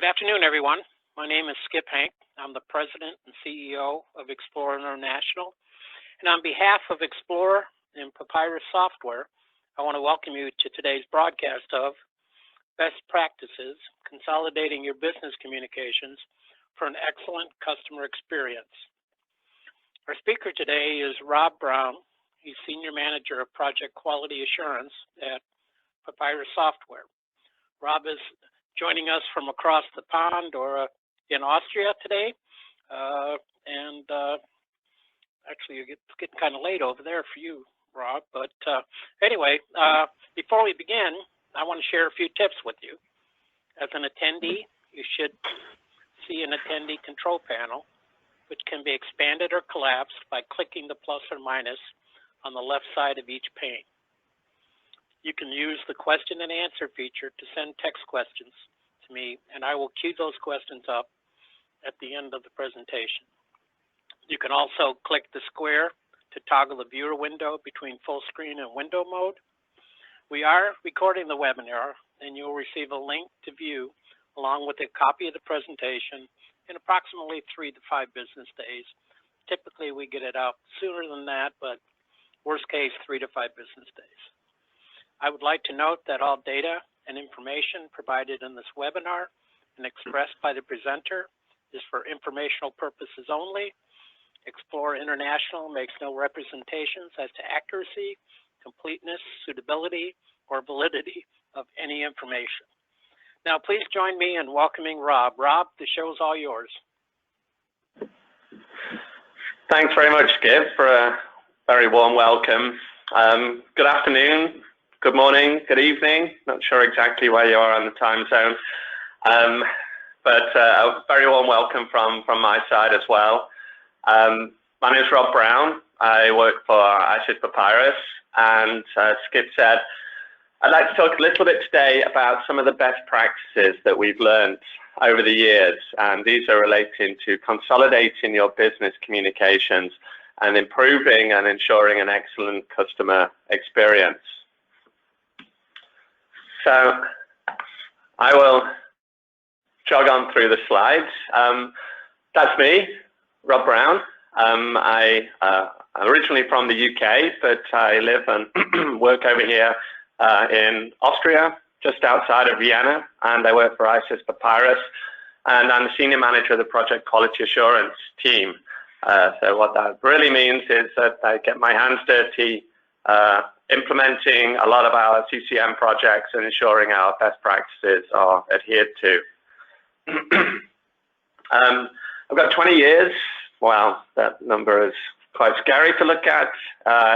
Good afternoon, everyone. My name is Skip Hank. I'm the President and CEO of Explorer International. And on behalf of Explorer and Papyrus Software, I want to welcome you to today's broadcast of Best Practices, Consolidating Your Business Communications for an Excellent Customer Experience. Our speaker today is Rob Browne. He's Senior Manager of Project Quality Assurance at Papyrus Software. Rob is joining us from across the pond or in Austria today. Actually, it's getting kind of late over there for you, Rob. But anyway, before we begin, I want to share a few tips with you. As an attendee, you should see an attendee control panel, which can be expanded or collapsed by clicking the plus or minus on the left side of each pane. You can use the question and answer feature to send text questions to me, and I will queue those questions up at the end of the presentation. You can also click the square to toggle the viewer window between full screen and window mode. We are recording the webinar, and you'll receive a link to view along with a copy of the presentation in approximately 3 to 5 business days. Typically, we get it out sooner than that, but worst case, 3 to 5 business days. I would like to note that all data and information provided in this webinar and expressed by the presenter is for informational purposes only. Explorer International makes no representations as to accuracy, completeness, suitability, or validity of any information. Now, please join me in welcoming Rob. Rob, the show is all yours. Thanks very much, Skip, for a very warm welcome. Good afternoon, good morning, good evening. Not sure exactly where you are on the time zone, but a very warm welcome from my side as well. My name is Rob Browne. I work for ISIS Papyrus, and as Skip said, I'd like to talk a little bit today about some of the best practices that we've learned over the years, and these are relating to consolidating your business communications and improving and ensuring an excellent customer experience. So I will jog on through the slides. That's me, Rob Browne. I'm originally from the UK, but I live and work over here in Austria, just outside of Vienna, and I work for ISIS Papyrus, and I'm the Senior Manager of the Project Quality Assurance team. So what that really means is that I get my hands dirty implementing a lot of our CCM projects and ensuring our best practices are adhered to. I've got 20 years. Wow, that number is quite scary to look at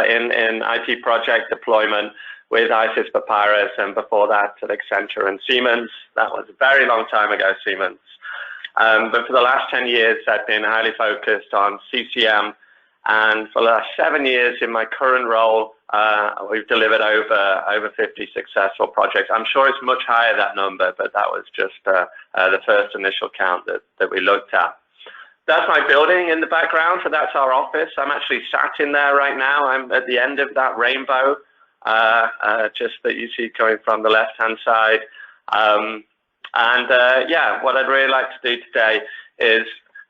in IT project deployment with ISIS Papyrus, and before that at Accenture and Siemens. That was a very long time ago, Siemens. But for the last 10 years, I've been highly focused on CCM, and for the last 7 years in my current role, we've delivered over 50 successful projects. I'm sure it's much higher, that number, but that was just the first initial count that we looked at. That's my building in the background, so that's our office. I'm actually sat in there right now. I'm at the end of that rainbow, just that you see coming from the left-hand side. Yeah, what I'd really like to do today is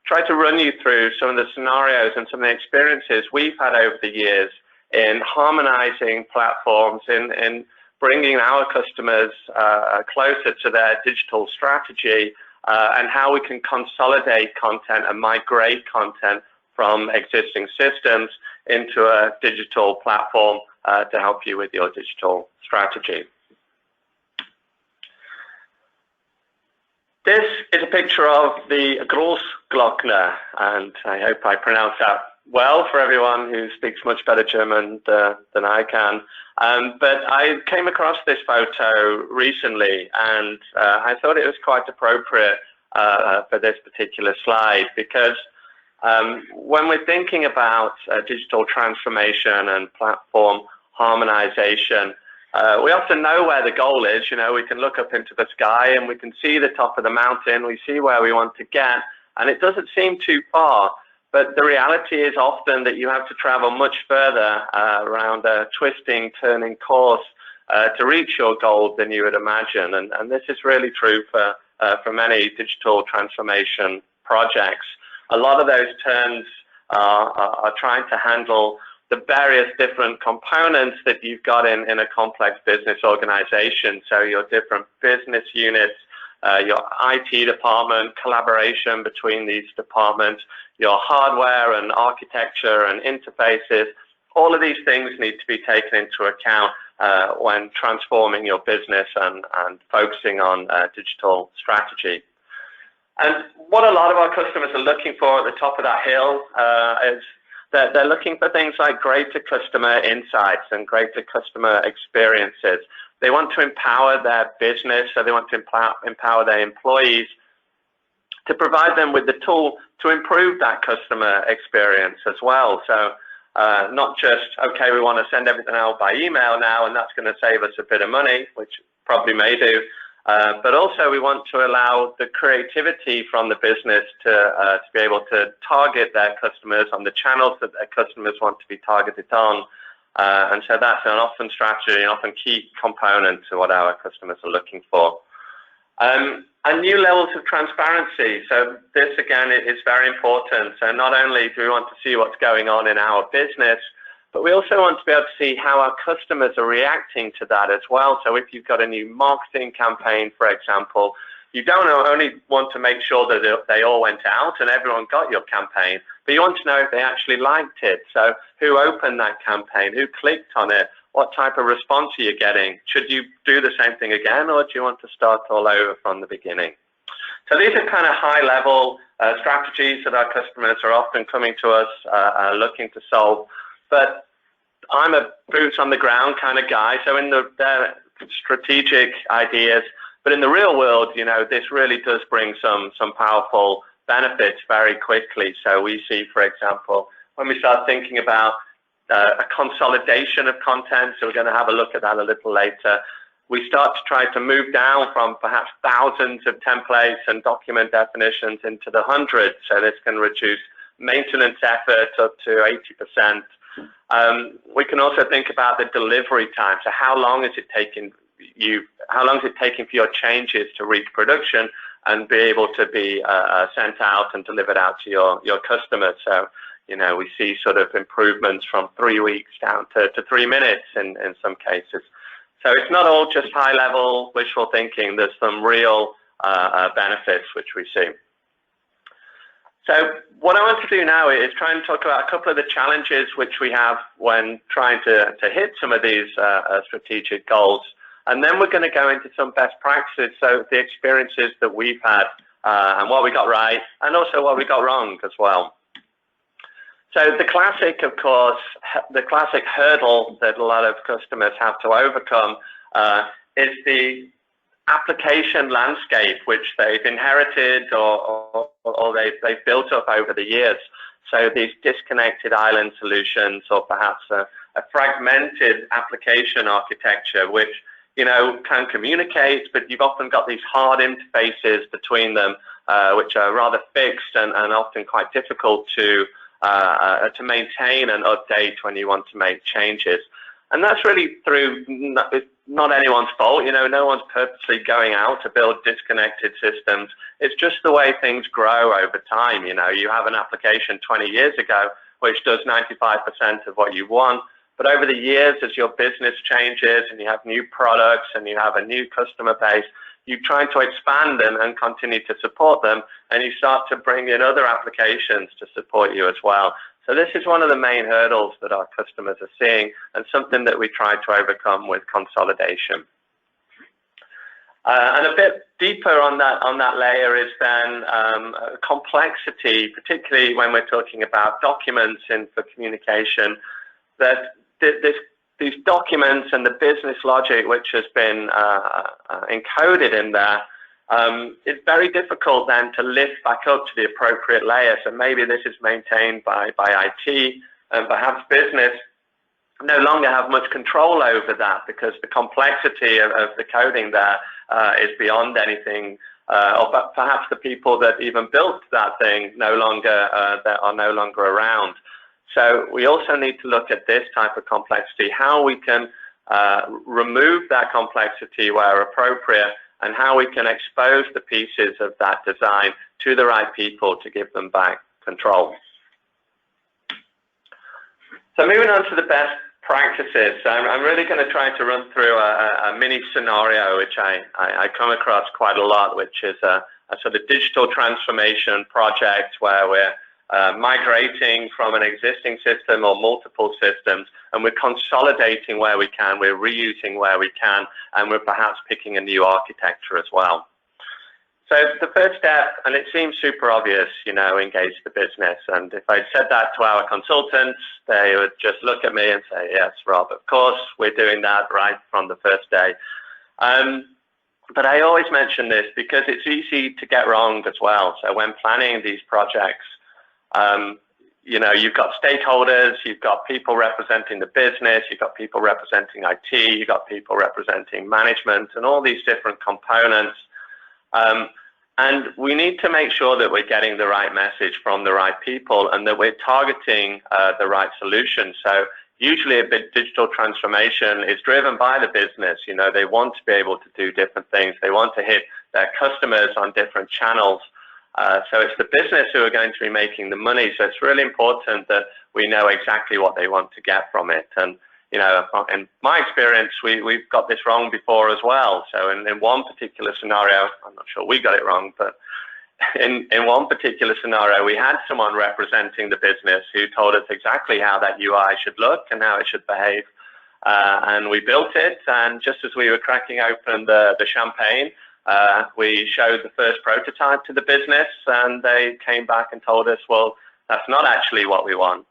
try to run you through some of the scenarios and some of the experiences we've had over the years in harmonizing platforms, in bringing our customers closer to their digital strategy, and how we can consolidate content and migrate content from existing systems into a digital platform to help you with your digital strategy. This is a picture of the Großglockner, and I hope I pronounced that well for everyone who speaks much better German than I can. But I came across this photo recently, and I thought it was quite appropriate for this particular slide, because when we're thinking about digital transformation and platform harmonization, we often know where the goal is. You know, we can look up into the sky and we can see the top of the mountain, we see where we want to get, and it doesn't seem too far. But the reality is often that you have to travel much further around a twisting, turning course to reach your goal than you would imagine. And this is really true for for many digital transformation projects. A lot of those turns are trying to handle the various different components that you've got in a complex business organization. So your different business units, your IT department, collaboration between these departments, your hardware and architecture and interfaces. All of these things need to be taken into account when transforming your business and focusing on digital strategy. And what a lot of our customers are looking for at the top of that hill is that they're looking for things like greater customer insights and greater customer experiences. They want to empower their business, so they want to empower their employees to provide them with the tool to improve that customer experience as well. So not just, okay, we want to send everything out by email now, and that's going to save us a bit of money, which probably may do, but also we want to allow the creativity from the business to be able to target their customers on the channels that their customers want to be targeted on. And so that's an often strategy, an often key component to what our customers are looking for. And new levels of transparency. So this, again, is very important. So not only do we want to see what's going on in our business, but we also want to be able to see how our customers are reacting to that as well. So if you've got a new marketing campaign, for example, you don't only want to make sure that they all went out and everyone got your campaign, but you want to know if they actually liked it. So who opened that campaign? Who clicked on it? What type of response are you getting? Should you do the same thing again, or do you want to start all over from the beginning? So these are kind of high-level strategies that our customers are often coming to us looking to solve. But I'm a boots-on-the-ground kind of guy, so in their strategic ideas, but in the real world, you know, this really does bring some powerful benefits very quickly. So we see, for example, when we start thinking about a consolidation of content, so we're going to have a look at that a little later, we start to try to move down from perhaps thousands of templates and document definitions into the hundreds. So this can reduce maintenance efforts up to 80%. We can also think about the delivery time. So how long is it taking for your changes to reach production and be able to be sent out and delivered out to your customers? So, you know, we see sort of improvements from 3 weeks down to 3 minutes in some cases. So it's not all just high-level wishful thinking. There's some real benefits which we see. So what I want to do now is try and talk about a couple of the challenges which we have when trying to hit some of these strategic goals. And then we're going to go into some best practices, so the experiences that we've had and what we got right and also what we got wrong as well. So the classic, of course, the classic hurdle that a lot of customers have to overcome is the application landscape which they've inherited or they've built up over the years. So these disconnected island solutions, or perhaps a fragmented application architecture which, you know, can communicate, but you've often got these hard interfaces between them which are rather fixed and often quite difficult to maintain and update when you want to make changes. And that's really through not anyone's fault. You know, no one's purposely going out to build disconnected systems. It's just the way things grow over time. You know, you have an application 20 years ago which does 95% of what you want, but over the years, as your business changes and you have new products and you have a new customer base, you're trying to expand them and continue to support them, and you start to bring in other applications to support you as well. So this is one of the main hurdles that our customers are seeing, and something that we try to overcome with consolidation. And a bit deeper on that layer is then complexity, particularly when we're talking about documents and for communication, that these documents and the business logic which has been encoded in there, it's very difficult then to lift back up to the appropriate layer. So maybe this is maintained by IT, and perhaps business no longer have much control over that because the complexity of the coding there is beyond anything, or perhaps the people that even built that thing that are no longer around. So we also need to look at this type of complexity, how we can remove that complexity where appropriate and how we can expose the pieces of that design to the right people to give them back control. So moving on to the best practices, I'm really going to try to run through a mini scenario which I come across quite a lot, which is a sort of digital transformation project where we're migrating from an existing system or multiple systems, and we're consolidating where we can, we're reusing where we can, and we're perhaps picking a new architecture as well. So the first step, and it seems super obvious, engage the business. And if I said that to our consultants, they would just look at me and say, yes, Rob, of course, we're doing that right from the first day. But I always mention this because it's easy to get wrong as well. So when planning these projects, you've got stakeholders, you've got people representing the business, you've got people representing IT, you've got people representing management, and all these different components. And we need to make sure that we're getting the right message from the right people and that we're targeting the right solution. So usually a big digital transformation is driven by the business. They want to be able to do different things. They want to hit their customers on different channels. So it's the business who are going to be making the money. So it's really important that we know exactly what they want to get from it. And in my experience, we've got this wrong before as well. So in one particular scenario, I'm not sure we got it wrong, but in one particular scenario, we had someone representing the business who told us exactly how that UI should look and how it should behave. And we built it, and just as we were cracking open the champagne, we showed the first prototype to the business, and they came back and told us, well, that's not actually what we want.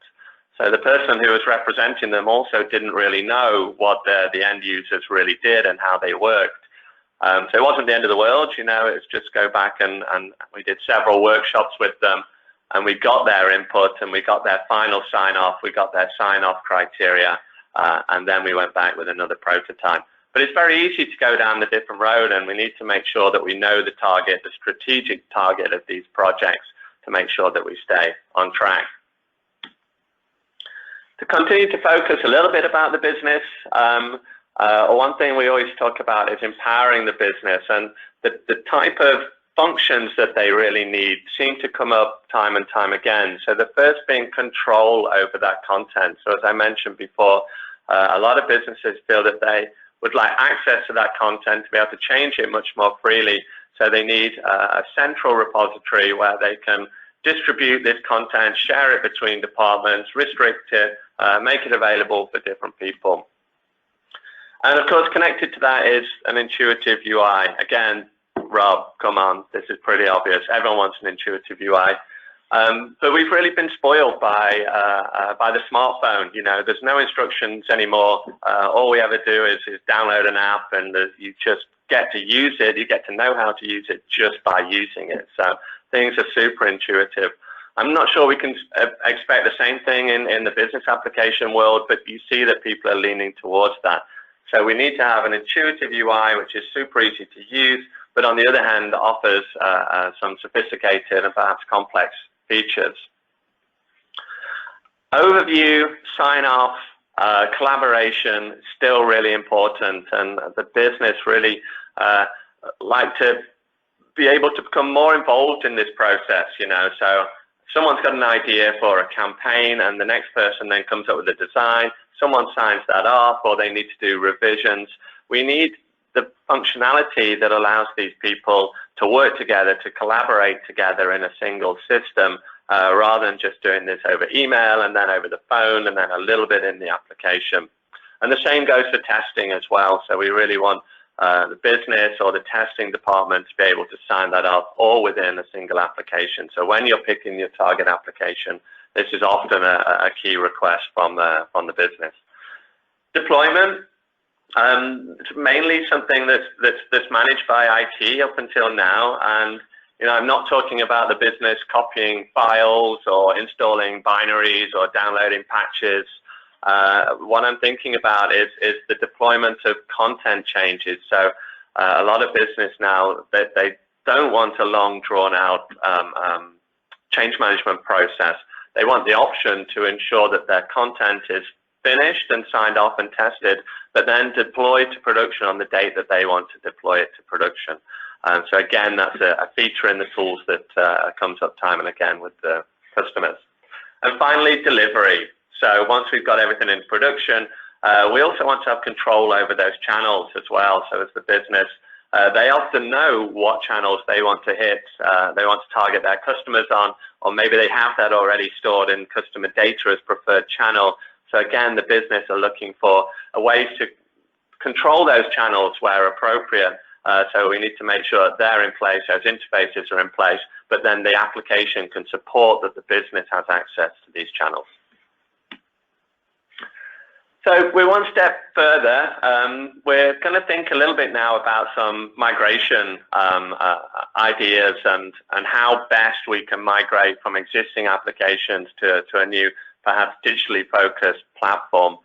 So the person who was representing them also didn't really know what the end users really did and how they worked. So it wasn't the end of the world, it was just go back and we did several workshops with them, and we got their input and we got their final sign-off, we got their sign-off criteria, and then we went back with another prototype. But it's very easy to go down the different road, and we need to make sure that we know the target, the strategic target of these projects, to make sure that we stay on track. To continue to focus a little bit about the business, one thing we always talk about is empowering the business, and the type of functions that they really need seem to come up time and time again. So the first being control over that content. So as I mentioned before, a lot of businesses feel that they would like access to that content to be able to change it much more freely. So they need a central repository where they can distribute this content, share it between departments, restrict it, make it available for different people. And of course, connected to that is an intuitive UI. Again, Rob, come on, this is pretty obvious. Everyone wants an intuitive UI. But we've really been spoiled by the smartphone. There's no instructions anymore. All we ever do is download an app, and you just get to use it. You get to know how to use it just by using it. So things are super intuitive. I'm not sure we can expect the same thing in the business application world, but you see that people are leaning towards that. So we need to have an intuitive UI, which is super easy to use, but on the other hand, offers some sophisticated and perhaps complex features. Overview, sign-off, collaboration, still really important, and the business really like to be able to become more involved in this process, So someone's got an idea for a campaign, and the next person then comes up with a design. Someone signs that off, or they need to do revisions. We need the functionality that allows these people to work together, to collaborate together in a single system, rather than just doing this over email and then over the phone and then a little bit in the application. And the same goes for testing as well. So we really want the business or the testing department to be able to sign that up all within a single application. So when you're picking your target application, this is often a key request from the business. Deployment. It's mainly something that's managed by IT up until now, and I'm not talking about the business copying files or installing binaries or downloading patches. What I'm thinking about is the deployment of content changes. So a lot of business now, they don't want a long drawn out change management process. They want the option to ensure that their content is finished and signed off and tested, but then deployed to production on the date that they want to deploy it to production. So again, that's a feature in the tools that comes up time and again with the customers. And finally, delivery. So once we've got everything in production, we also want to have control over those channels as well. So as the business, they often know what channels they want to hit, they want to target their customers on, or maybe they have that already stored in customer data as preferred channel. So again, the business are looking for ways to control those channels where appropriate. So we need to make sure that they're in place, those interfaces are in place, but then the application can support that the business has access to these channels. So we're one step further. We're going to think a little bit now about some migration ideas and how best we can migrate from existing applications to a new, perhaps digitally focused platform.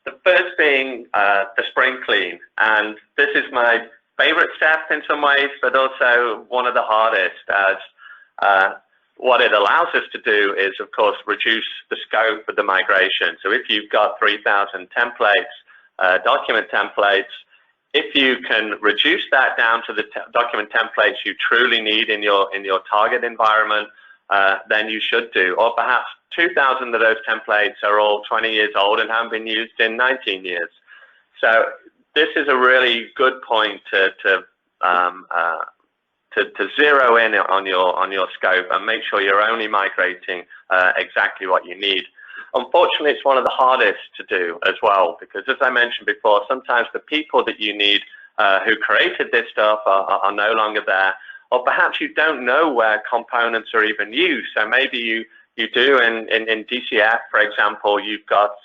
The first being the spring clean, and this is my favorite step in some ways, but also one of the hardest, as what it allows us to do is, of course, reduce the scope of the migration. So if you've got 3,000 templates, document templates, if you can reduce that down to the document templates you truly need in your target environment, then you should do. Or perhaps 2,000 of those templates are all 20 years old and haven't been used in 19 years. So this is a really good point to zero in on your scope and make sure you're only migrating exactly what you need. Unfortunately, it's one of the hardest to do as well, because as I mentioned before, sometimes the people that you need who created this stuff are no longer there, or perhaps you don't know where components are even used. So maybe you do in DCF, for example, you've got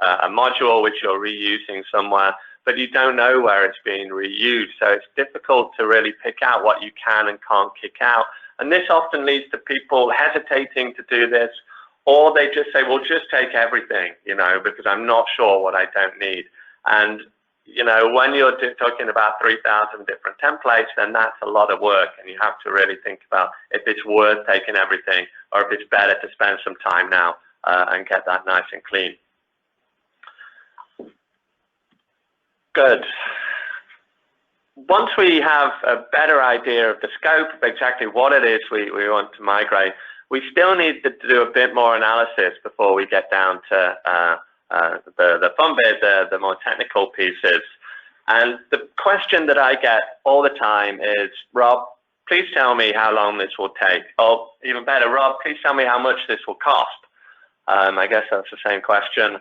a module which you're reusing somewhere, but you don't know where it's being reused. So it's difficult to really pick out what you can and can't kick out. And this often leads to people hesitating to do this, or they just say, well, just take everything, because I'm not sure what I don't need. And, when you're talking about 3,000 different templates, then that's a lot of work. And you have to really think about if it's worth taking everything, or if it's better to spend some time now and get that nice and clean. Good. Once we have a better idea of the scope of exactly what it is we want to migrate, we still need to do a bit more analysis before we get down to the fun bit, the more technical pieces. And the question that I get all the time is, Rob, please tell me how long this will take. Or even better, Rob, please tell me how much this will cost. I guess that's the same question.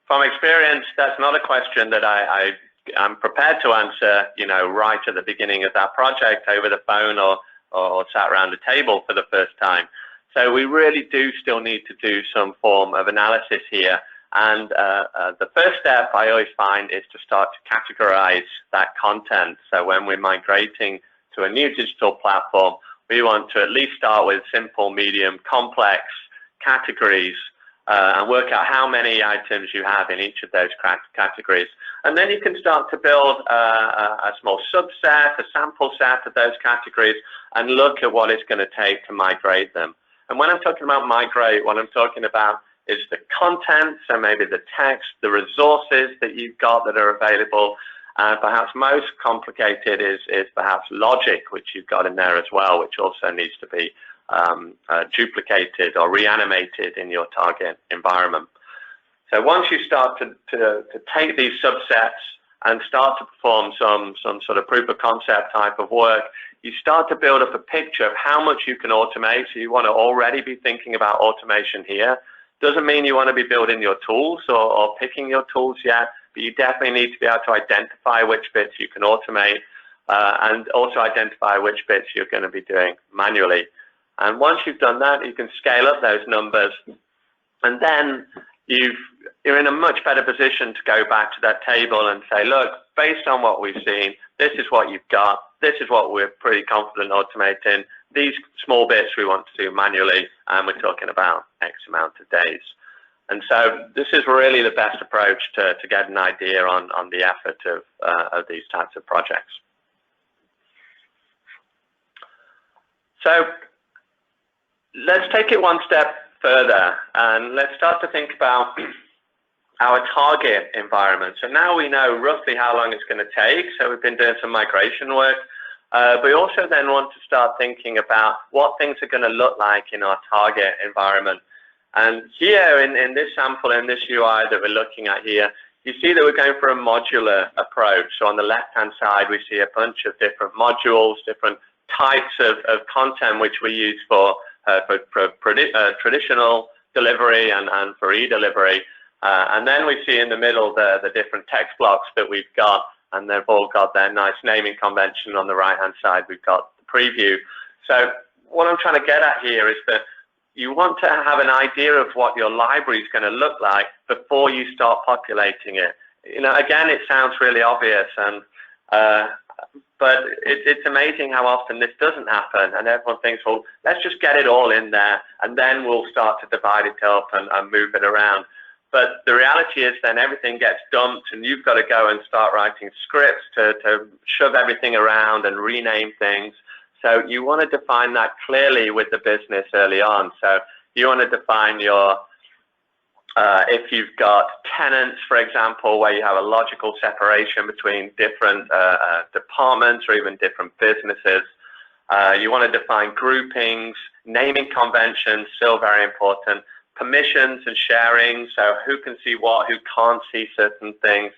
From experience, that's not a question that I'm prepared to answer, right at the beginning of that project over the phone or sat around a table for the first time. So we really do still need to do some form of analysis here. And the first step I always find is to start to categorize that content. So when we're migrating to a new digital platform, we want to at least start with simple, medium, complex categories, and work out how many items you have in each of those categories. And then you can start to build a small subset, a sample set of those categories, and look at what it's going to take to migrate them. And when I'm talking about migrate, what I'm talking about is the content, so maybe the text, the resources that you've got that are available, and perhaps most complicated is perhaps logic, which you've got in there as well, which also needs to be duplicated or reanimated in your target environment. So once you start to take these subsets and start to perform some sort of proof of concept type of work, you start to build up a picture of how much you can automate. So you want to already be thinking about automation here. Doesn't mean you want to be building your tools or picking your tools yet, but you definitely need to be able to identify which bits you can automate and also identify which bits you're going to be doing manually. And once you've done that, you can scale up those numbers, and then you're in a much better position to go back to that table and say, look, based on what we've seen, this is what you've got, this is what we're pretty confident automating, these small bits we want to do manually, and we're talking about X amount of days. And so this is really the best approach to get an idea on the effort of these types of projects. So let's take it one step further, and let's start to think about our target environment. So now we know roughly how long it's going to take. So we've been doing some migration work. We also then want to start thinking about what things are going to look like in our target environment. And here in this sample, in this UI that we're looking at here, you see that we're going for a modular approach. So on the left-hand side, we see a bunch of different modules, different types of content which we use for traditional delivery and for e-delivery. And then we see in the middle the different text blocks that we've got, and they've all got their nice naming convention. On the right-hand side, we've got the preview. So what I'm trying to get at here is that you want to have an idea of what your library is going to look like before you start populating it. You know, again, it sounds really obvious, and but it's amazing how often this doesn't happen, and everyone thinks, well, let's just get it all in there, and then we'll start to divide it up and move it around. But the reality is then everything gets dumped, and you've got to go and start writing scripts to shove everything around and rename things. So you want to define that clearly with the business early on. So you want to define your, if you've got tenants, for example, where you have a logical separation between different departments or even different businesses. You want to define groupings, naming conventions, still very important. Permissions and sharing, so who can see what, who can't see certain things.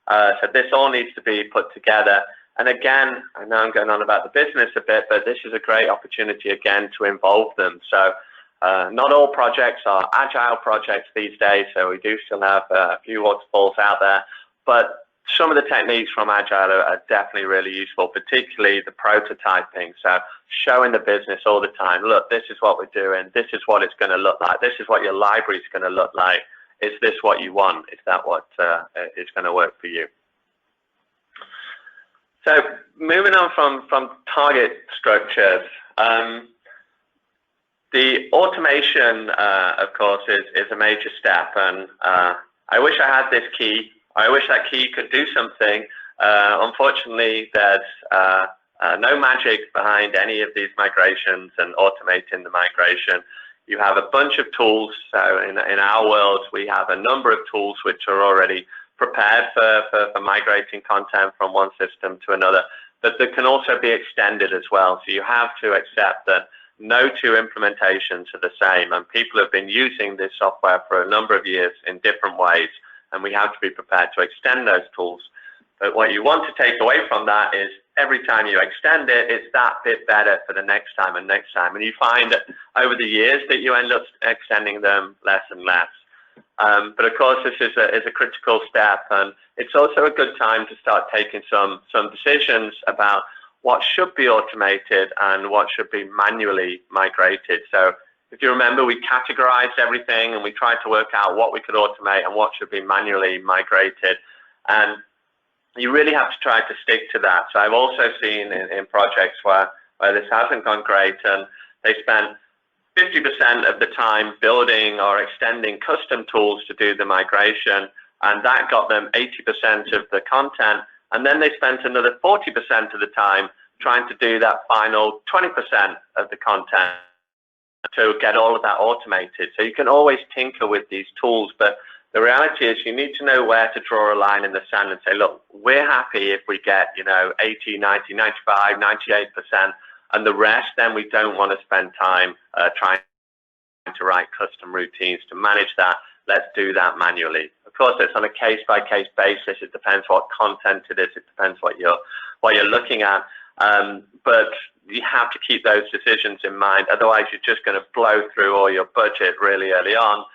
So this all needs to be put together. And again, I know I'm going on about the business a bit, but this is a great opportunity again to involve them. So not all projects are agile projects these days, so we do still have a few waterfalls out there, but some of the techniques from agile are definitely really useful, particularly the prototyping. So showing the business all the time, look, this is what we're doing, this is what it's going to look like, this is what your library is going to look like. Is this what you want? Is that what is going to work for you? So moving on from target structures, the automation, of course, is a major step, and I wish I had this key. I wish that key could do something. Unfortunately, there's no magic behind any of these migrations and automating the migration. You have a bunch of tools. So in our world, we have a number of tools which are already prepared for migrating content from one system to another, but that can also be extended as well. So you have to accept that no two implementations are the same, and people have been using this software for a number of years in different ways, and we have to be prepared to extend those tools. But what you want to take away from that is every time you extend it, it's that bit better for the next time and next time. And you find that over the years that you end up extending them less and less. But of course, this is a critical step, and it's also a good time to start taking some decisions about what should be automated and what should be manually migrated. So if you remember, we categorized everything and we tried to work out what we could automate and what should be manually migrated. And you really have to try to stick to that. So I've also seen in projects where this hasn't gone great, and they spent 50% of the time building or extending custom tools to do the migration, and that got them 80% of the content, and then they spent another 40% of the time trying to do that final 20% of the content to get all of that automated. So you can always tinker with these tools, but the reality is you need to know where to draw a line in the sand and say, look, we're happy if we get, 80, 90, 95, 98%, and the rest, then we don't want to spend time trying to write custom routines to manage that. Let's do that manually. Of course, it's on a case-by-case basis. It depends what content it is. It depends what you're looking at. But you have to keep those decisions in mind. Otherwise, you're just going to blow through all your budget really early on,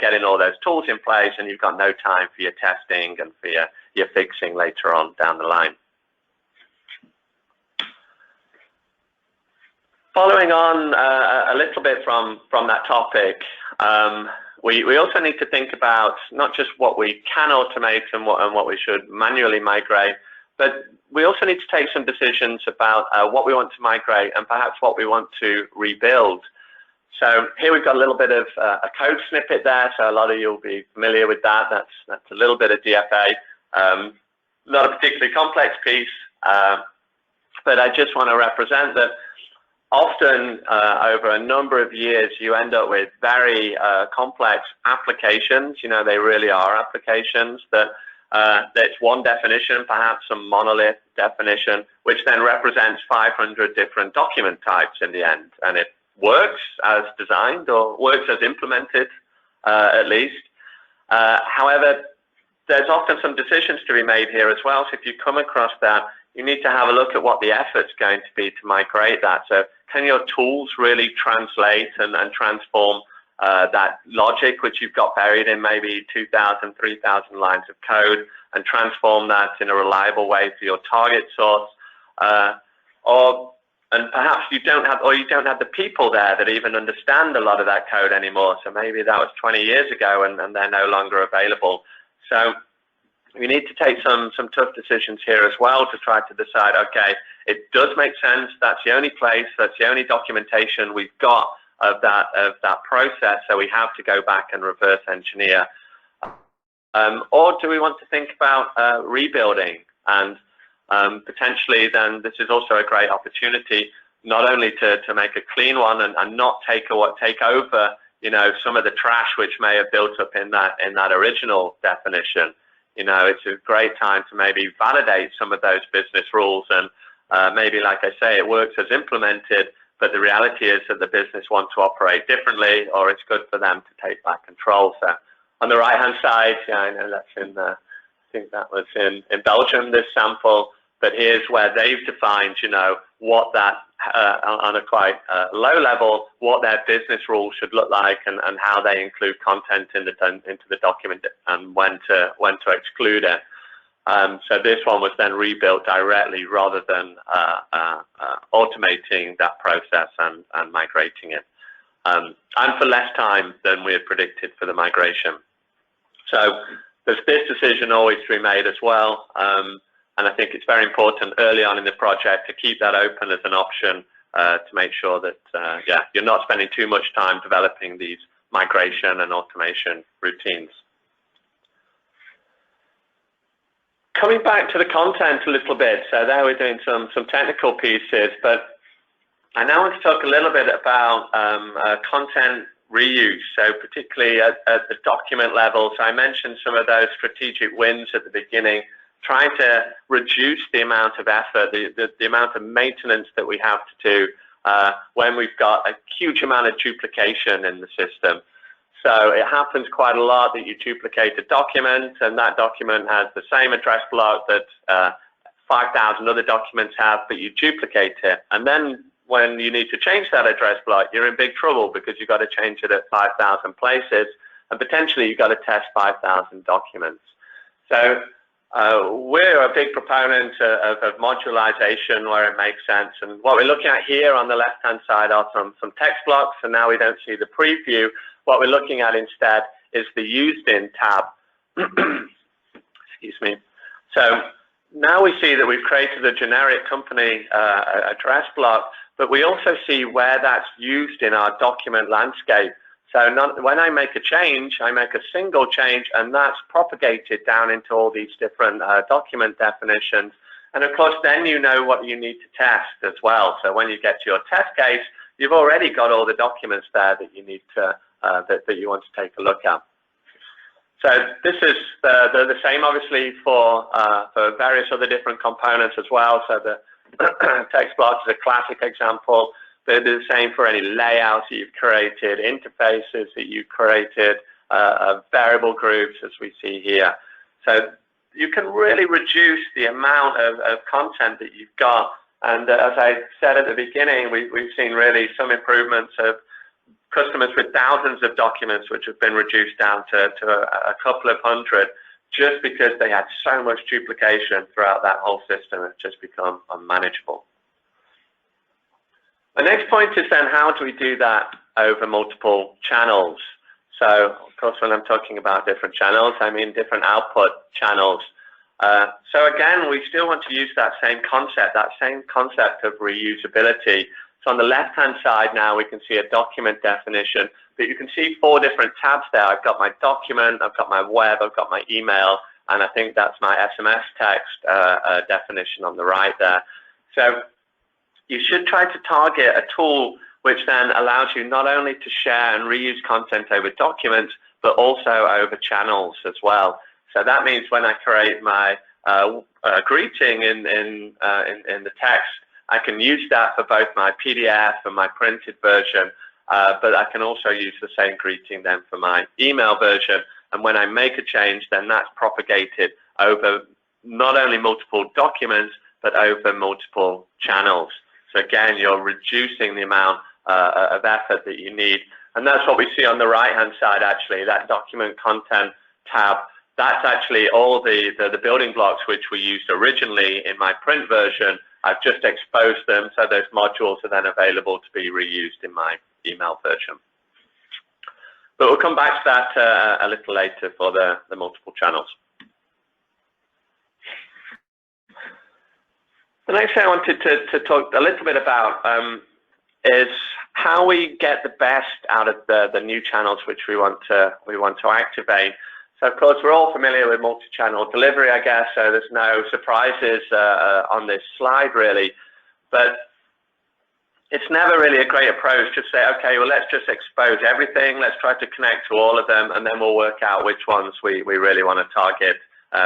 getting all those tools in place, and you've got no time for your testing and for your fixing later on down the line. Following on a little bit from that topic, we also need to think about not just what we can automate and what we should manually migrate, but we also need to take some decisions about what we want to migrate and perhaps what we want to rebuild. So here we've got a little bit of a code snippet there, so a lot of you will be familiar with that. That's a little bit of DFA, not a particularly complex piece, but I just want to represent that often over a number of years, you end up with very complex applications. You know, they really are applications that that's one definition, perhaps a monolith definition, which then represents 500 different document types in the end. And it works as designed or works as implemented, at least. However, there's often some decisions to be made here as well. So if you come across that, you need to have a look at what the effort's going to be to migrate that. So can your tools really translate and transform that logic, which you've got buried in maybe 2,000, 3,000 lines of code, and transform that in a reliable way for your target source? And perhaps you don't have the people there that even understand a lot of that code anymore. So maybe that was 20 years ago and they're no longer available. So we need to take some tough decisions here as well to try to decide, okay, it does make sense. That's the only place, that's the only documentation we've got of that process. So we have to go back and reverse engineer. Or do we want to think about rebuilding? And potentially then this is also a great opportunity not only to make a clean one and not take over, you know, some of the trash which may have built up in that original definition. You know, it's a great time to maybe validate some of those business rules, and maybe, like I say, it works as implemented, but the reality is that the business wants to operate differently, or it's good for them to take back control. So on the right-hand side, yeah, I know that's in, I think that was in Belgium, this sample, but here's where they've defined, you know, what that, on a quite low level, what their business rules should look like, and how they include content into the document and when to exclude it. So this one was then rebuilt directly rather than automating that process and migrating it, and for less time than we had predicted for the migration. So there's this decision always to be made as well. And I think it's very important early on in the project to keep that open as an option to make sure that, yeah, you're not spending too much time developing these migration and automation routines. Coming back to the content a little bit, so there we're doing some technical pieces, but I now want to talk a little bit about content reuse, so particularly at the document level. So I mentioned some of those strategic wins at the beginning, trying to reduce the amount of effort, the amount of maintenance that we have to do when we've got a huge amount of duplication in the system. So it happens quite a lot that you duplicate a document, and that document has the same address block that 5,000 other documents have, but you duplicate it. And then when you need to change that address block, you're in big trouble because you've got to change it at 5,000 places, and potentially you've got to test 5,000 documents. So we're a big proponent of modularization where it makes sense. And what we're looking at here on the left-hand side are some text blocks, and now we don't see the preview. What we're looking at instead is the used in tab. Excuse me. So now we see that we've created a generic company address block, but we also see where that's used in our document landscape. So when I make a change, I make a single change, and that's propagated down into all these different document definitions. And of course, then you know what you need to test as well. So when you get to your test case, you've already got all the documents there that you need to that you want to take a look at. So this is the same, obviously, for various other different components as well. So the text block is a classic example. But it's the same for any layouts that you've created, interfaces that you've created, variable groups, as we see here. So you can really reduce the amount of content that you've got. And as I said at the beginning, we've seen really some improvements of customers with thousands of documents, which have been reduced down to a couple of hundred, just because they had so much duplication throughout that whole system. It's just become unmanageable. The next point is then, how do we do that over multiple channels? So, of course, when I'm talking about different channels, I mean different output channels. So again, we still want to use that same concept of reusability. So on the left-hand side now, we can see a document definition, but you can see 4 different tabs there. I've got my document, I've got my web, I've got my email, and I think that's my SMS text definition on the right there. So you should try to target a tool which then allows you not only to share and reuse content over documents, but also over channels as well. So that means when I create my greeting in the text, I can use that for both my PDF and my printed version, but I can also use the same greeting then for my email version. And when I make a change, then that's propagated over not only multiple documents, but over multiple channels. So again, you're reducing the amount of effort that you need. And that's what we see on the right-hand side, actually, that document content tab. That's actually all the building blocks which we used originally in my print version. I've just exposed them, so those modules are then available to be reused in my email version. But we'll come back to that a little later for the multiple channels. The next thing I wanted to talk a little bit about is how we get the best out of the new channels which we want to activate. So of course we're all familiar with multi-channel delivery, I guess, so there's no surprises on this slide really, but it's never really a great approach to say, okay, well, let's just expose everything, let's try to connect to all of them, and then we'll work out which ones we really want to target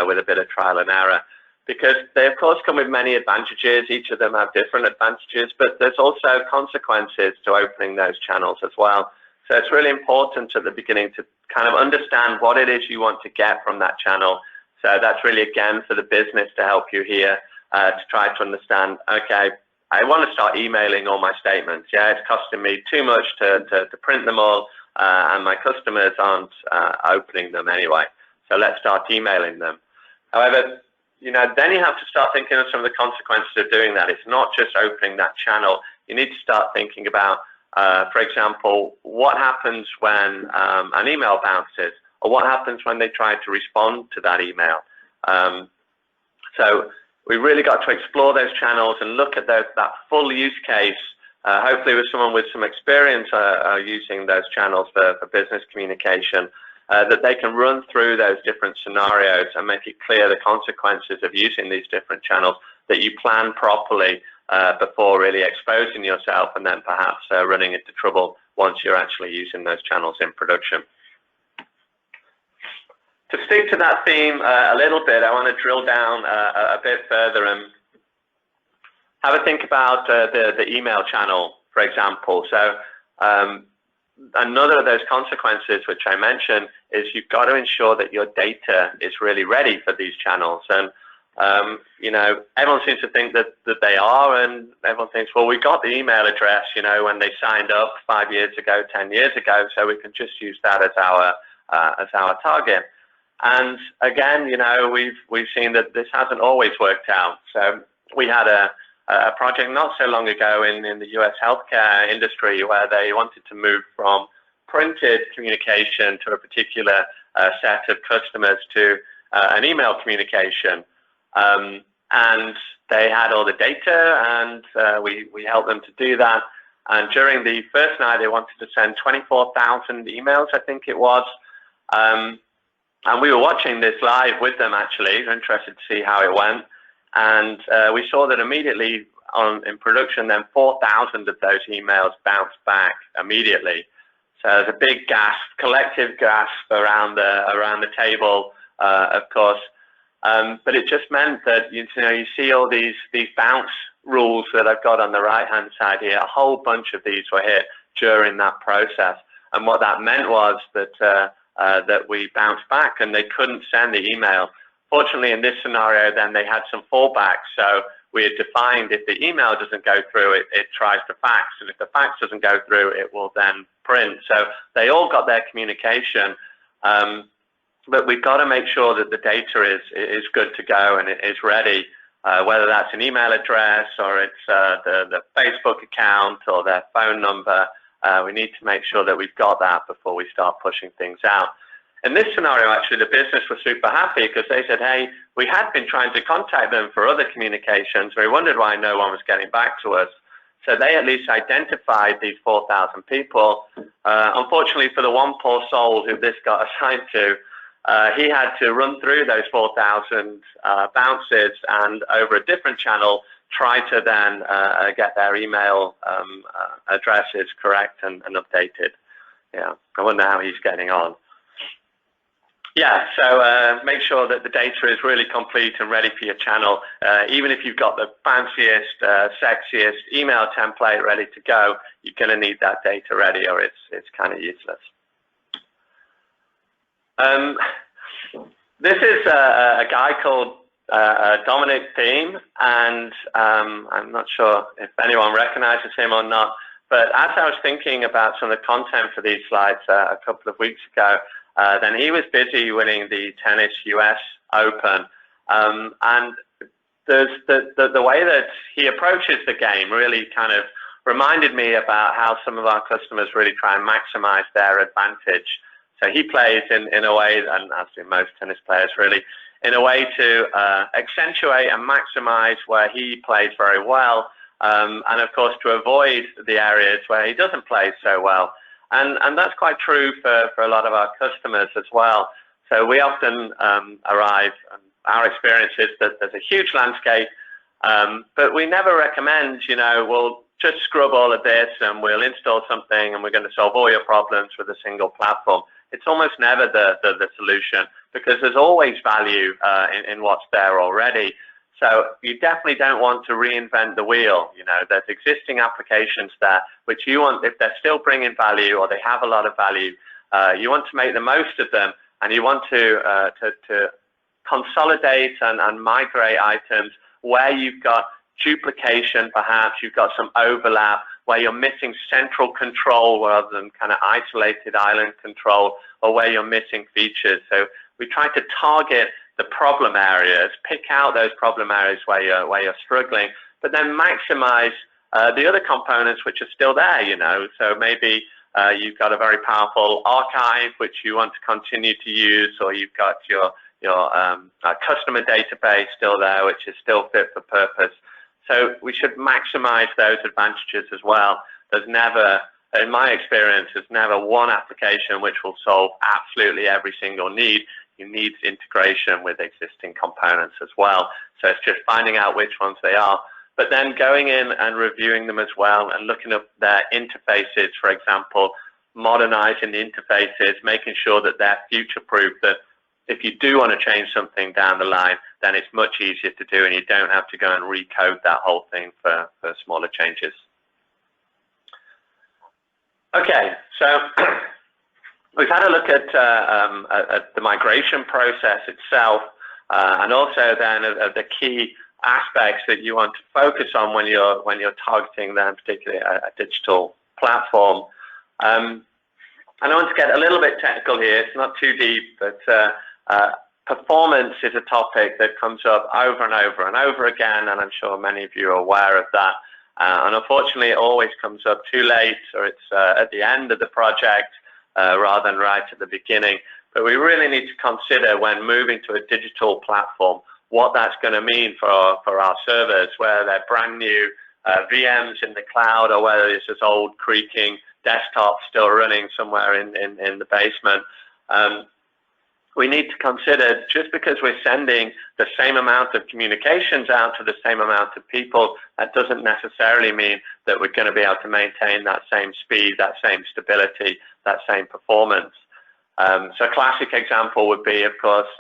with a bit of trial and error. Because they, of course, come with many advantages. Each of them have different advantages, but there's also consequences to opening those channels as well. So it's really important at the beginning to kind of understand what it is you want to get from that channel. So that's really, again, for the business to help you here to try to understand, okay, I want to start emailing all my statements. Yeah, it's costing me too much to print them all, and my customers aren't opening them anyway. So let's start emailing them. However, then you have to start thinking of some of the consequences of doing that. It's not just opening that channel. You need to start thinking about, for example, what happens when an email bounces, or what happens when they try to respond to that email. So we really got to explore those channels and look at that full use case, hopefully with someone with some experience using those channels for business communication. That they can run through those different scenarios and make it clear the consequences of using these different channels, that you plan properly before really exposing yourself and then perhaps running into trouble once you're actually using those channels in production. To stick to that theme a little bit, I want to drill down a bit further and have a think about the email channel, for example. So another of those consequences which I mentioned is you've got to ensure that your data is really ready for these channels. And everyone seems to think that they are, and everyone thinks, well, we got the email address, when they signed up 5 years ago, 10 years ago, so we can just use that as our target. And again, we've seen that this hasn't always worked out. So we had a project not so long ago in the US healthcare industry where they wanted to move from printed communication to a particular set of customers to an email communication. And they had all the data, and we helped them to do that. And during the first night, they wanted to send 24,000 emails, I think it was. And we were watching this live with them, actually, interested to see how it went. And we saw that immediately in production, then 4,000 of those emails bounced back immediately. So there's a big gasp, collective gasp around the table, of course. But it just meant that you see all these bounce rules that I've got on the right-hand side here. A whole bunch of these were hit during that process, and what that meant was that we bounced back and they couldn't send the email. Fortunately, in this scenario, then they had some fallbacks. So we had defined if the email doesn't go through, it tries to fax, and if the fax doesn't go through, it will then print. So they all got their communication, but we've got to make sure that the data is good to go and it is ready, whether that's an email address or it's the Facebook account or their phone number. We need to make sure that we've got that before we start pushing things out. In this scenario, actually, the business was super happy because they said, hey, we had been trying to contact them for other communications. We wondered why no one was getting back to us. So they at least identified these 4,000 people. Unfortunately, for the one poor soul who this got assigned to, he had to run through those 4,000 bounces and over a different channel try to then get their email addresses correct and updated. Yeah, I wonder how he's getting on. Yeah, so make sure that the data is really complete and ready for your channel. Even if you've got the fanciest, sexiest email template ready to go, you're going to need that data ready, or it's kind of useless. This is a guy called Dominic Thiem, and I'm not sure if anyone recognizes him or not, but as I was thinking about some of the content for these slides a couple of weeks ago, then he was busy winning the tennis US Open, and there's the way that he approaches the game really kind of reminded me about how some of our customers really try and maximize their advantage. So he plays in a way, and as do most tennis players really, in a way to accentuate and maximize where he plays very well, and of course to avoid the areas where he doesn't play so well. And that's quite true for a lot of our customers as well. So we often arrive, and our experience is that there's a huge landscape, but we never recommend, we'll just scrub all of this and we'll install something and we're going to solve all your problems with a single platform. It's almost never the solution, because there's always value in what's there already. So you definitely don't want to reinvent the wheel. There's existing applications there, which you want, if they're still bringing value or they have a lot of value, you want to make the most of them, and you want to consolidate and migrate items where you've got duplication, perhaps you've got some overlap, where you're missing central control rather than kind of isolated island control, or where you're missing features. So we try to target the problem areas, pick out those problem areas where you're struggling, but then maximize the other components which are still there. So maybe you've got a very powerful archive which you want to continue to use, or you've got your customer database still there, which is still fit for purpose. So we should maximize those advantages as well. There's never, in my experience, there's never one application which will solve absolutely every single need. You need integration with existing components as well. So it's just finding out which ones they are, but then going in and reviewing them as well and looking at their interfaces, for example, modernizing the interfaces, making sure that they're future-proof, that if you do want to change something down the line, then it's much easier to do and you don't have to go and recode that whole thing for smaller changes. Okay, so we've had a look at the migration process itself, and also then of the key aspects that you want to focus on when you're targeting then particularly a digital platform. And I want to get a little bit technical here. It's not too deep, but performance is a topic that comes up over and over and over again, and I'm sure many of you are aware of that. And unfortunately, it always comes up too late, or it's at the end of the project rather than right at the beginning. But we really need to consider when moving to a digital platform what that's going to mean for our servers, whether they're brand new VMs in the cloud, or whether it's this old creaking desktop still running somewhere in the basement. We need to consider, just because we're sending the same amount of communications out to the same amount of people, that doesn't necessarily mean that we're going to be able to maintain that same speed, that same stability, that same performance. So a classic example would be, of course,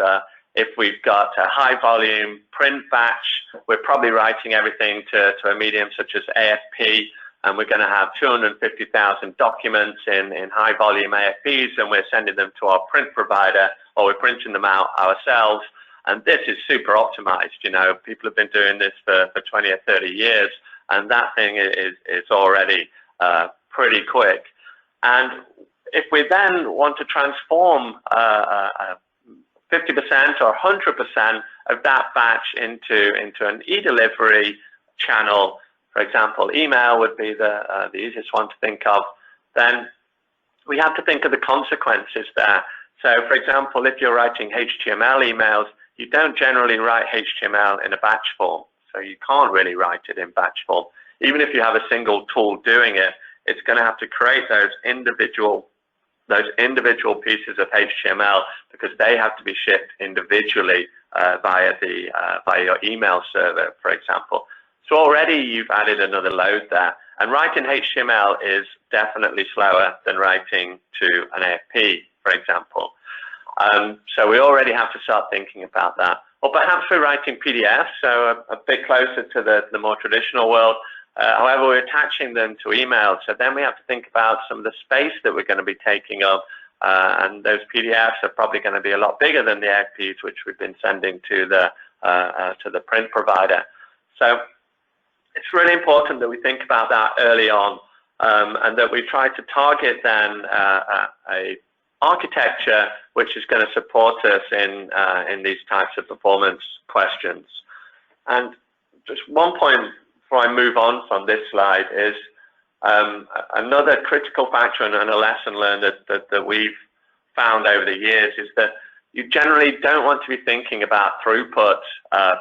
if we've got a high volume print batch, we're probably writing everything to a medium such as AFP, and we're going to have 250,000 documents in high volume AFPs, and we're sending them to our print provider, or we're printing them out ourselves. And this is super optimized. People have been doing this for 20 or 30 years, and that thing is already pretty quick. And if we then want to transform 50% or 100% of that batch into an e-delivery channel, for example, email would be the easiest one to think of, then we have to think of the consequences there. So, for example, if you're writing HTML emails, you don't generally write HTML in a batch form. So you can't really write it in batch form. Even if you have a single tool doing it, it's going to have to create those individual pieces of HTML, because they have to be shipped individually via your email server, for example. So already you've added another load there. And writing HTML is definitely slower than writing to an AFP, for example. So we already have to start thinking about that. Or perhaps we're writing PDFs, so a bit closer to the more traditional world. However, we're attaching them to emails, so then we have to think about some of the space that we're going to be taking up, and those PDFs are probably going to be a lot bigger than the AFPs which we've been sending to the print provider. So it's really important that we think about that early on, and that we try to target then a architecture which is going to support us in these types of performance questions. And just one point before I move on from this slide is another critical factor and a lesson learned that we've found over the years is that you generally don't want to be thinking about throughput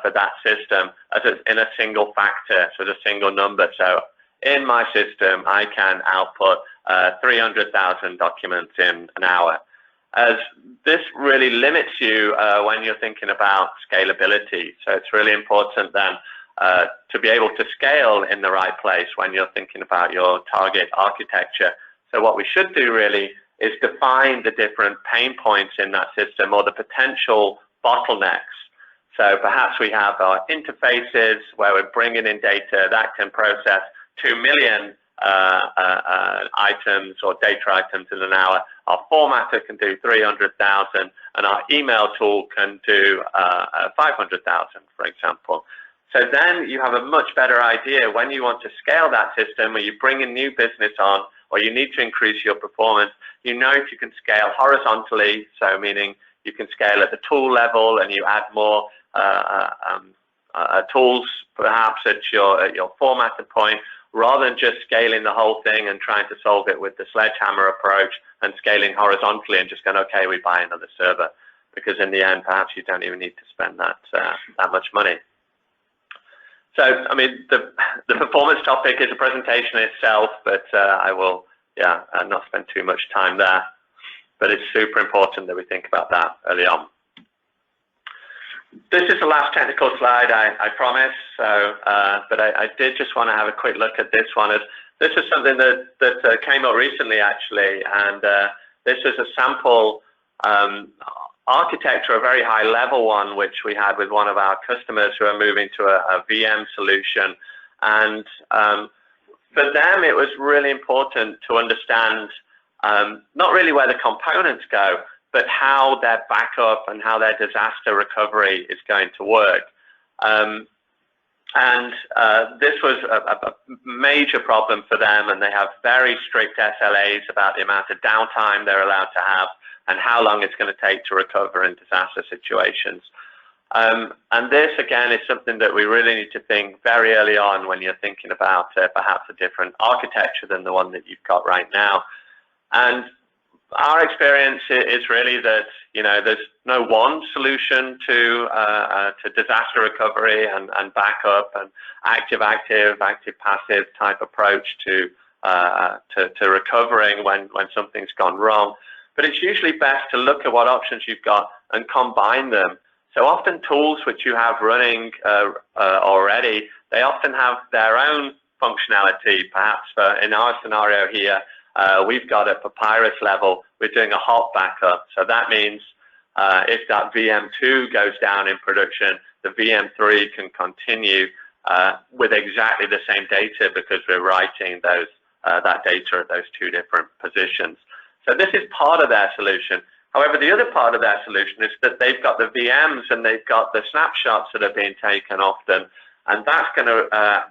for that system as in a single factor, so a single number. So in my system, I can output 300,000 documents in an hour. As this really limits you when you're thinking about scalability. So it's really important then to be able to scale in the right place when you're thinking about your target architecture. So what we should do really is define the different pain points in that system or the potential bottlenecks. So perhaps we have our interfaces where we're bringing in data that can process 2 million items or data items in an hour. Our formatter can do 300,000, and our email tool can do 500,000, for example. So then you have a much better idea when you want to scale that system, or you bring in new business on, or you need to increase your performance. You know if you can scale horizontally, so meaning you can scale at the tool level, and you add more tools perhaps at your formatter point, rather than just scaling the whole thing and trying to solve it with the sledgehammer approach and scaling horizontally and just going, okay, we buy another server, because in the end, perhaps you don't even need to spend that much money. So, I mean, the performance topic is a presentation itself, but I will, not spend too much time there. But it's super important that we think about that early on. This is the last technical slide, I promise. So, but I did just want to have a quick look at this one. This is something that came up recently, actually, and this is a sample architecture, a very high-level one, which we had with one of our customers who are moving to a VM solution. And for them, it was really important to understand not really where the components go, but how their backup and how their disaster recovery is going to work. This was a major problem for them, and they have very strict SLAs about the amount of downtime they're allowed to have and how long it's going to take to recover in disaster situations. And this, again, is something that we really need to think very early on when you're thinking about perhaps a different architecture than the one that you've got right now. And our experience is really that, you know, there's no one solution to disaster recovery and backup and active-passive type approach to recovering when something's gone wrong. But it's usually best to look at what options you've got and combine them. So often tools which you have running already, they often have their own functionality. Perhaps in our scenario here, we've got a Papyrus level, we're doing a hot backup. So that means if that VM2 goes down in production, the VM3 can continue with exactly the same data because we're writing those that data at those two different positions. So this is part of their solution. However, the other part of their solution is that they've got the VMs and they've got the snapshots that are being taken often, and that's going to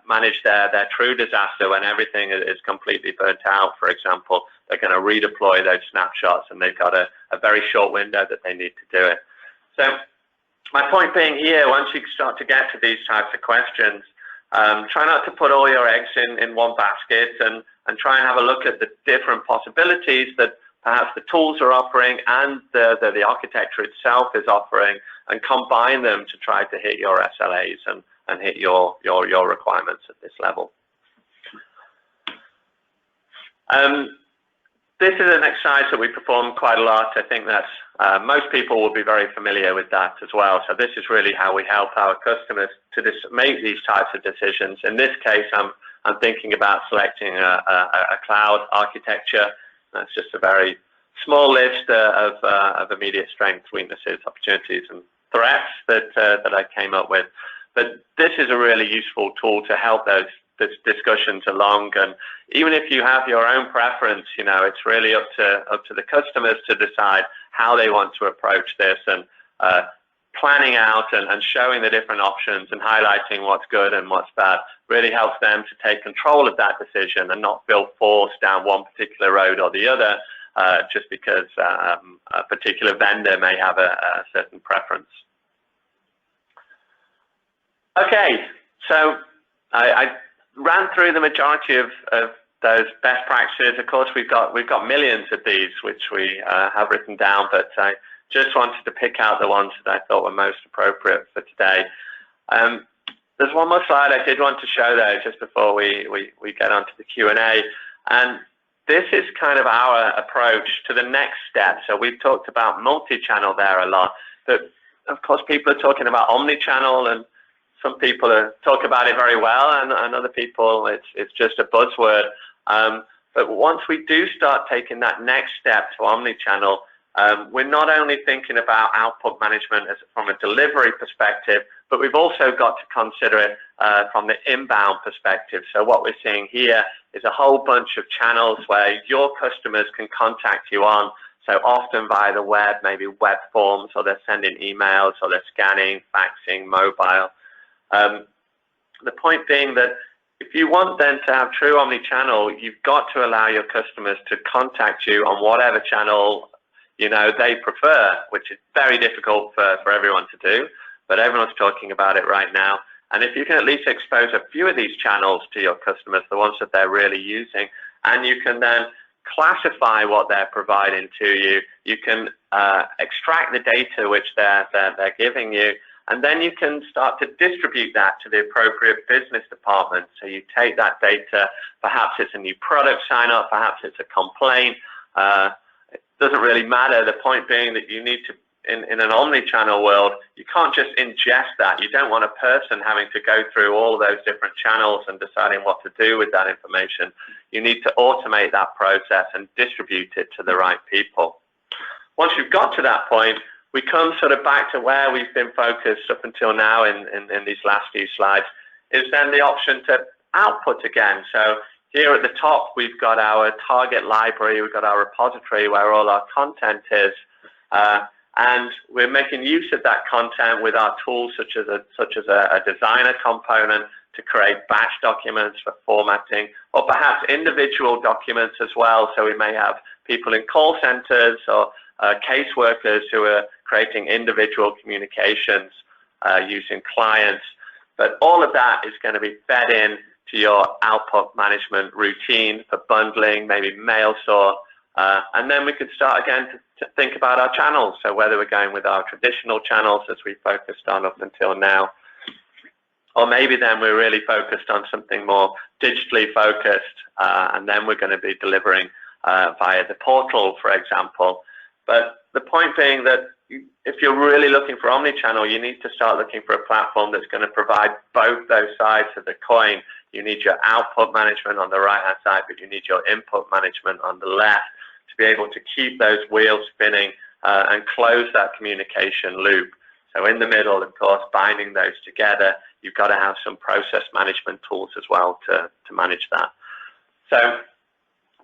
manage their true disaster when everything is completely burnt out, for example. They're going to redeploy those snapshots, and they've got a very short window that they need to do it. So my point being here, once you start to get to these types of questions, try not to put all your eggs in one basket, and try and have a look at the different possibilities that perhaps the tools are offering and the architecture itself is offering, and combine them to try to hit your SLAs and hit your requirements at this level. this is an exercise that we perform quite a lot. I think that most people will be very familiar with that as well. So this is really how we help our customers to make these types of decisions. In this case, I'm thinking about selecting a cloud architecture. That's just a very small list of immediate strengths, weaknesses, opportunities, and threats that I came up with. But this is a really useful tool to help those discussions along. And even if you have your own preference, it's really up to the customers to decide how they want to approach this, and planning out and showing the different options and highlighting what's good and what's bad really helps them to take control of that decision and not feel forced down one particular road or the other just because a particular vendor may have a certain preference. Okay, so I ran through the majority of those best practices. Of course, we've got millions of these which we have written down, but I just wanted to pick out the ones that I thought were most appropriate for today. There's one more slide I did want to show though, just before we get onto the Q&A, and this is kind of our approach to the next step. So we've talked about multi-channel there a lot, but of course people are talking about omni-channel, and some people talk about it very well, and other people, it's just a buzzword. But once we do start taking that next step to omni-channel, we're not only thinking about output management from a delivery perspective, but we've also got to consider it from the inbound perspective. So what we're seeing here is a whole bunch of channels where your customers can contact you on, so often via the web, maybe web forms, or they're sending emails, or they're scanning, faxing, mobile. The point being that if you want then to have true omni-channel, you've got to allow your customers to contact you on whatever channel they prefer, which is very difficult for everyone to do, but everyone's talking about it right now. And if you can at least expose a few of these channels to your customers, the ones that they're really using, and you can then classify what they're providing to you, you can extract the data which they're giving you, and then you can start to distribute that to the appropriate business department. So you take that data, perhaps it's a new product sign up, perhaps it's a complaint, it doesn't really matter. The point being that you need to, in an omni-channel world, you can't just ingest that. You don't want a person having to go through all of those different channels and deciding what to do with that information. You need to automate that process and distribute it to the right people. Once you've got to that point, we come sort of back to where we've been focused up until now in these last few slides, is then the option to output again. So here at the top, we've got our target library, we've got our repository where all our content is, and we're making use of that content with our tools such as a designer component to create batch documents for formatting, or perhaps individual documents as well. So we may have people in call centers or caseworkers who are creating individual communications using clients. But all of that is going to be fed in to your output management routine for bundling, maybe mail sort, and then we could start again to think about our channels. So whether we're going with our traditional channels as we focused on up until now, or maybe then we're really focused on something more digitally focused, and then we're going to be delivering via the portal, for example. But the point being that if you're really looking for omni-channel, you need to start looking for a platform that's going to provide both those sides of the coin. You need your output management on the right-hand side, but you need your input management on the left to be able to keep those wheels spinning and close that communication loop. So in the middle, of course, binding those together, you've got to have some process management tools as well to manage that. So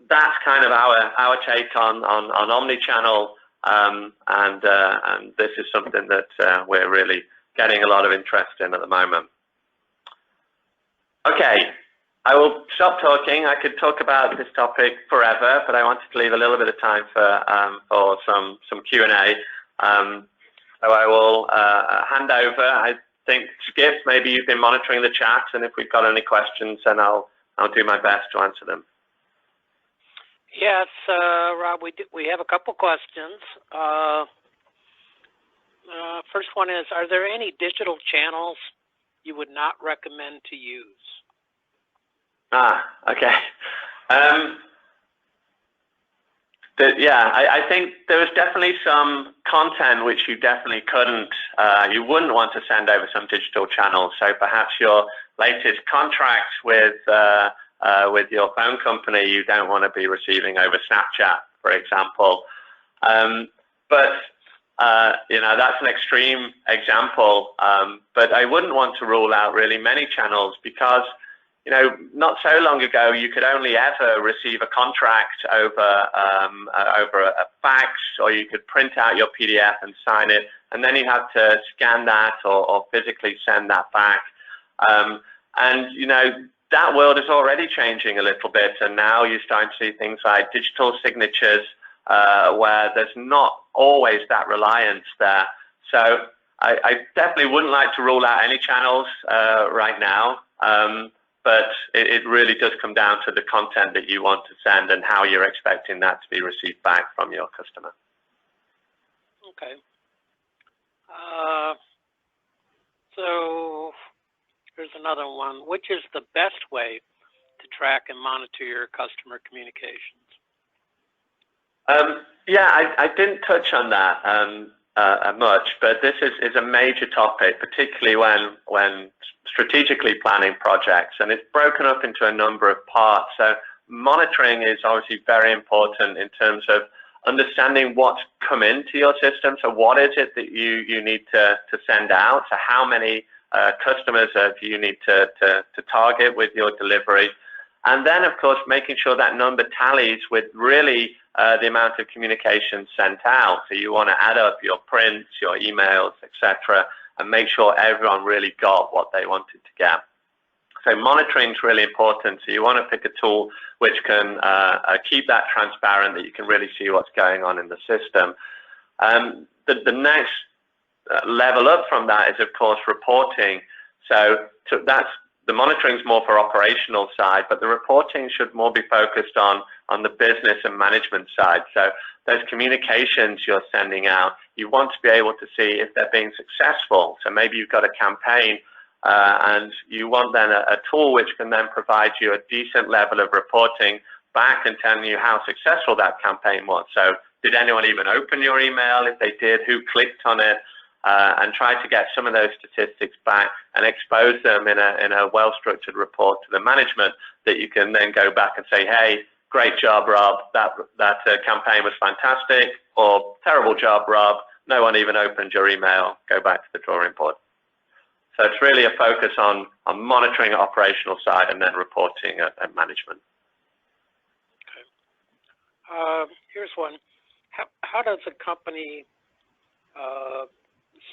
that's kind of our take on omni-channel, and this is something that we're really getting a lot of interest in at the moment. Okay, I will stop talking. I could talk about this topic forever, but I wanted to leave a little bit of time for some Q&A. So I will hand over. I think, Skip, maybe you've been monitoring the chat, and if we've got any questions, then I'll do my best to answer them. Yes, Rob, we have a couple questions. First one is, are there any digital channels you would not recommend to use? Okay. I think there was definitely some content which you definitely you wouldn't want to send over some digital channels. So perhaps your latest contract with your phone company, you don't want to be receiving over Snapchat, for example. But that's an extreme example. But I wouldn't want to rule out really many channels because, not so long ago, you could only ever receive a contract over a fax, or you could print out your PDF and sign it, and then you have to scan that or physically send that back. That world is already changing a little bit, and now you're starting to see things like digital signatures, where there's not always that reliance there. So I definitely wouldn't like to rule out any channels right now. But it really does come down to the content that you want to send and how you're expecting that to be received back from your customer. Okay. So here's another one. Which is the best way to track and monitor your customer communications? I didn't touch on that much, but this is a major topic, particularly when strategically planning projects, and it's broken up into a number of parts. So monitoring is obviously very important in terms of understanding what's come into your system. So what is it that you need to send out? So how many customers do you need to target with your delivery? And then, of course, making sure that number tallies with really the amount of communication sent out. So you want to add up your prints, your emails, etc., and make sure everyone really got what they wanted to get. So monitoring is really important. So you want to pick a tool which can keep that transparent, that you can really see what's going on in the system. The next level up from that is, of course, reporting. So that's the monitoring is more for operational side, but the reporting should more be focused on the business and management side. So those communications you're sending out, you want to be able to see if they're being successful. So maybe you've got a campaign and you want then a tool which can then provide you a decent level of reporting back and telling you how successful that campaign was. So did anyone even open your email? If they did, who clicked on it? And try to get some of those statistics back and expose them in a well-structured report to the management that you can then go back and say, hey, great job, Rob. That campaign was fantastic, or terrible job, Rob. No one even opened your email. Go back to the drawing board. So it's really a focus on monitoring operational side and then reporting at management. Okay. Here's one. How does a company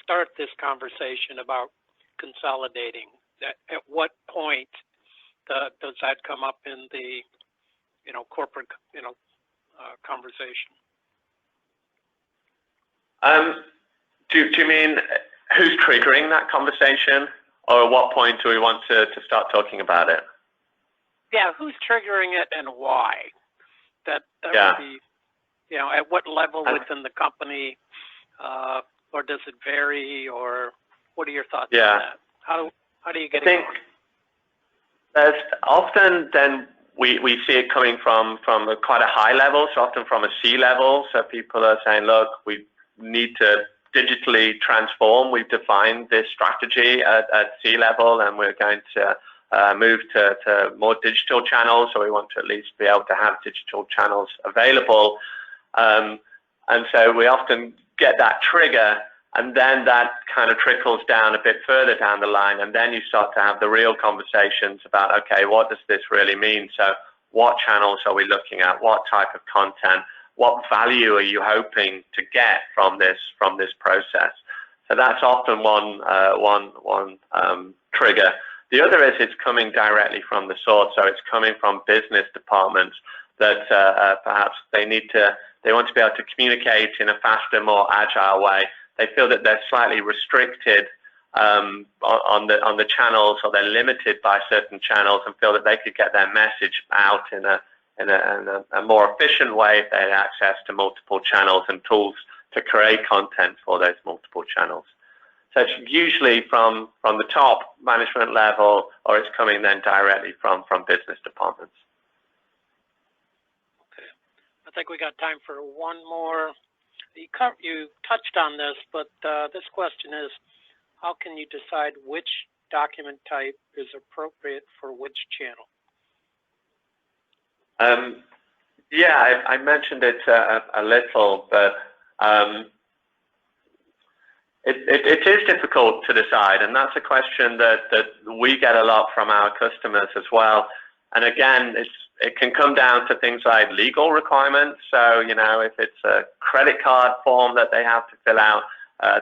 start this conversation about consolidating? At what point does that come up in the corporate conversation? Do you mean who's triggering that conversation, or at what point do we want to start talking about it? Yeah, who's triggering it and why? That yeah. would be, at what level within the company, or does it vary, or what are your thoughts on that? How do you get it going? There's often then we see it coming from quite a high level, so often from a C level. So people are saying, look, we need to digitally transform. We've defined this strategy at C level, and we're going to move to more digital channels. So we want to at least be able to have digital channels available. And so we often get that trigger, and then that kind of trickles down a bit further down the line, and then you start to have the real conversations about, okay, what does this really mean? So what channels are we looking at? What type of content? What value are you hoping to get from this process? So that's often one trigger. The other is it's coming directly from the source. So it's coming from business departments that perhaps they want to be able to communicate in a faster, more agile way. They feel that they're slightly restricted on the channels, or they're limited by certain channels, and feel that they could get their message out in a more efficient way if they had access to multiple channels and tools to create content for those multiple channels. So it's usually from the top management level, or it's coming then directly from business departments. I think we got time for one more. You touched on this, but this question is, how can you decide which document type is appropriate for which channel? Yeah, I mentioned it a little, but it is difficult to decide, and that's a question that we get a lot from our customers as well. And again, it can come down to things like legal requirements. So, you know, if it's a credit card form that they have to fill out,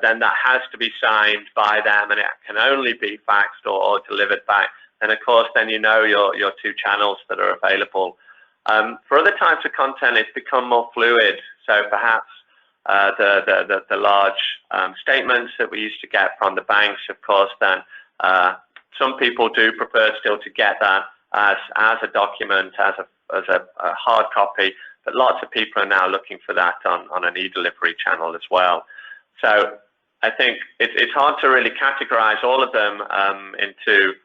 then that has to be signed by them, and it can only be faxed or delivered back. And of course, then you know your two channels that are available. For other types of content, it's become more fluid. So perhaps the large statements that we used to get from the banks, of course, then some people do prefer still to get that as a document, as a hard copy, but lots of people are now looking for that on an e-delivery channel as well. So I think it's hard to really categorize all of them into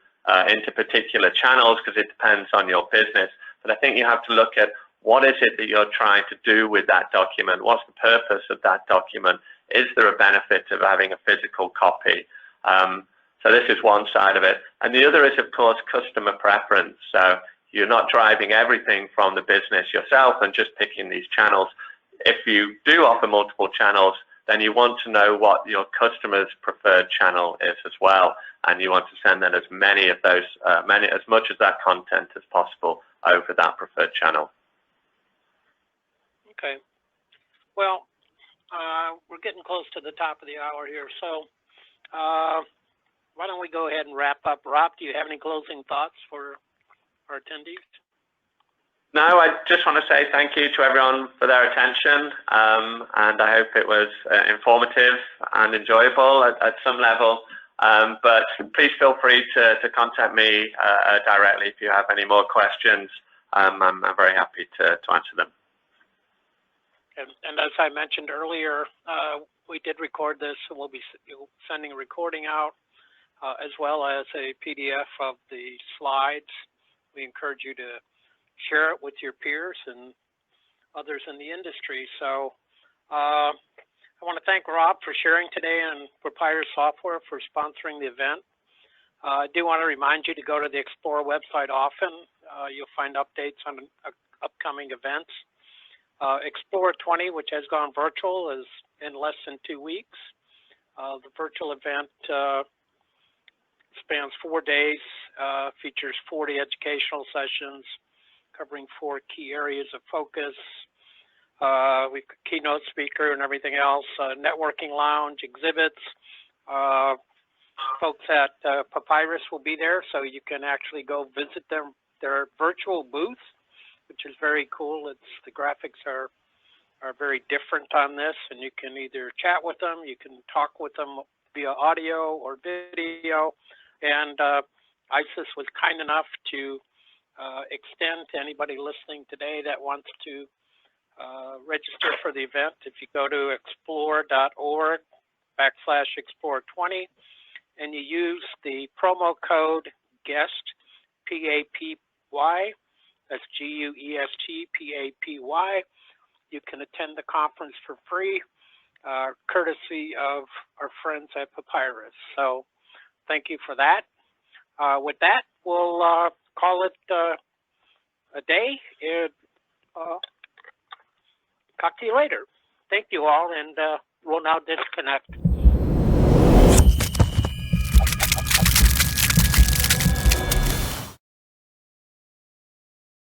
particular channels, because it depends on your business. But I think you have to look at what is it that you're trying to do with that document? What's the purpose of that document? Is there a benefit of having a physical copy? So this is one side of it. And the other is, of course, customer preference. So you're not driving everything from the business yourself and just picking these channels. If you do offer multiple channels, then you want to know what your customer's preferred channel is as well. And you want to send them as many of those, as much of that content as possible over that preferred channel. Okay. Well, we're getting close to the top of the hour here, so why don't we go ahead and wrap up? Rob, do you have any closing thoughts for our attendees? No, I just want to say thank you to everyone for their attention, and I hope it was informative and enjoyable at some level. But please feel free to contact me directly if you have any more questions. I'm very happy to answer them. And as I mentioned earlier, we did record this, and we'll be sending a recording out, as well as a PDF of the slides. We encourage you to share it with your peers and others in the industry. So I want to thank Rob for sharing today, and Papyrus Software for sponsoring the event. I do want to remind you to go to the Explorer website often. You'll find updates on upcoming events. Explorer 20, which has gone virtual, is in less than 2 weeks. The virtual event spans 4 days, features 40 educational sessions covering 4 key areas of focus. We've got keynote speaker and everything else, networking lounge, exhibits. Folks at Papyrus will be there, so you can actually go visit their virtual booth, which is very cool. The graphics are very different on this, and you can either chat with them, you can talk with them via audio or video. And ISIS was kind enough to extend to anybody listening today that wants to register for the event. If you go to explore.org/Explorer20 and you use the promo code GUEST, P-A-P-Y, that's G-U-E-S-T, P-A-P-Y, you can attend the conference for free, courtesy of our friends at Papyrus. So thank you for that. With that, we'll call it a day, and talk to you later. Thank you all, and we'll now disconnect.